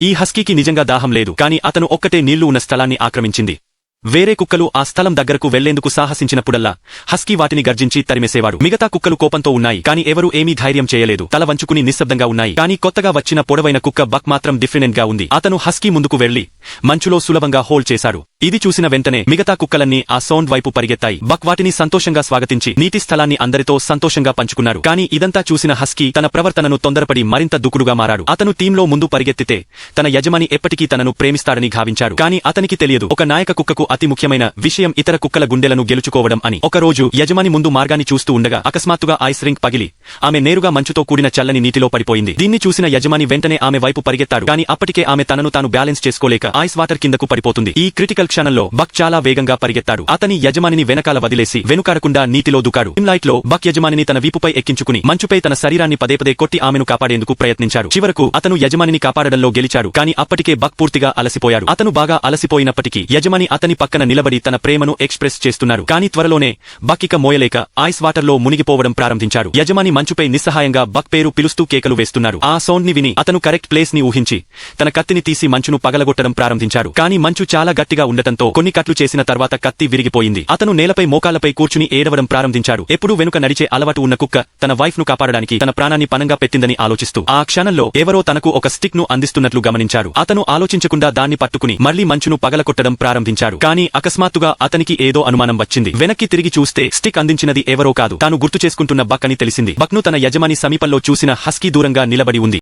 ఈ హస్కీకి నిజంగా దాహం లేదు, కాని అతను ఒక్కటే నీళ్లు ఉన్న స్థలాన్ని ఆక్రమించింది. వేరే కుక్కలు ఆ స్థలం దగ్గరకు వెళ్లేందుకు సాహసించినప్పుడల్లా హస్కీ వాటిని గర్జించి తరిమేసేవాడు. మిగతా కుక్కలు కోపంతో ఉన్నాయి, కాని ఎవరూ ఏమీ ధైర్యం చేయలేదు. తల వంచుకుని నిశ్శబ్దంగా ఉన్నాయి. కాని కొత్తగా వచ్చిన పొడవైన కుక్క బక్ మాత్రం డిఫరెంట్ గా ఉంది. అతను హస్కీ ముందుకు వెళ్లి మంచులో సులభంగా హోల్డ్ చేశాడు. ఇది చూసిన వెంటనే మిగతా కుక్కలన్నీ ఆ సౌండ్ వైపు పరిగెత్తాయి. బక్ వాటిని సంతోషంగా స్వాగతించి నీటి స్థలాన్ని అందరితో సంతోషంగా పంచుకున్నారు. కాని ఇదంతా చూసిన హస్కీ తన ప్రవర్తనను తొందరపడి మరింత దూకుడుగా మారాడు. అతను టీంలో ముందు పరిగెత్తితే తన యజమాని ఎప్పటికీ తనను ప్రేమిస్తాడని భావించాడు. కాని అతనికి తెలియదు, ఒక నాయక కుక్కకు అతి ముఖ్యమైన విషయం ఇతర కుక్కల గుండెలను గెలుచుకోవడం అని. ఒకరోజు యజమాని ముందు మార్గాన్ని చూస్తూ ఉండగా అకస్మాత్తుగా ఐస్ రింక్ పగిలి ఆమె నేరుగా మంచుతో కూడిన చల్లని నీటిలో పడిపోయింది. దీన్ని చూసిన యజమాని వెంటనే ఆమె వైపు పరిగెత్తాడు. కాని అప్పటికే ఆమె తనను తాను బ్యాలెన్స్ చేసుకోలేక ఐస్ వాటర్ కిందకు పడిపోతుంది. ఈ క్రిటికల్ క్షణంలో బక్ చాలా వేగంగా పరిగెత్తాడు. అతని యజమానిని వెనకాల వదిలేసి వెనుకాడకుండా నీటిలో దూకాడు. లైట్ లో బక్ యజమానిని తన వీపుపై ఎక్కించుకుని మంచుపై తన శరీరాన్ని పదే కొట్టి ఆమెను కాపాడేందుకు ప్రయత్నించాడు. చివరకు అతను యజమానిని కాపాడడంలో గెలిచాడు. కాని అప్పటికే బక్ పూర్తిగా అలసిపోయాడు. అతను బాగా అలసిపోయినప్పటికీ యజమాని అతని పక్కన నిలబడి తన ప్రేమను ఎక్స్ప్రెస్ చేస్తున్నారు. కాని త్వరలోనే బక్ ఇక మోయలేక ఐస్ వాటర్ లో మునిగిపోవడం ప్రారంభించాడు. యజమాని మంచుపై నిస్సహాయంగా బక్ పేరు పిలుస్తూ కేకలు వేస్తున్నారు. ఆ సౌండ్ ని విని అతను కరెక్ట్ ప్లేస్ ని ఊహించి తన కత్తిని తీసి మంచును పగలగొట్టడం ప్రారంభించాడు. కాని మంచు చాలా గట్టిగా ఉండటంతో కొన్ని కట్లు చేసిన తర్వాత కత్తి విరిగిపోయింది. అతను నేలపై మోకాళ్లపై కూర్చుని ఏడవడం ప్రారంభించాడు. ఎప్పుడూ వెనుక నడిచే అలవాటు ఉన్న కుక్క తన వైఫ్ ను కాపాడడానికి తన ప్రాణాన్ని పనంగా పెట్టిందని ఆలోచిస్తూ ఆ క్షణంలో ఎవరో తనకు ఒక స్టిక్ ను అందిస్తున్నట్లు గమనించాడు. అతను ఆలోచించకుండా దాన్ని పట్టుకుని మళ్లీ మంచును పగలగొట్టడం ప్రారంభించాడు. కాని అకస్మాత్తుగా అతనికి ఏదో అనుమానం వచ్చింది. వెనక్కి తిరిగి చూస్తే స్టిక్ అందించినది ఎవరో కాదు, తాను గుర్తు చేసుకుంటున్న బక్ అని తెలిసింది. బక్ ను తన యజమాని సమీపంలో చూసిన హస్కీ దూరంగా నిలబడి ఉంది.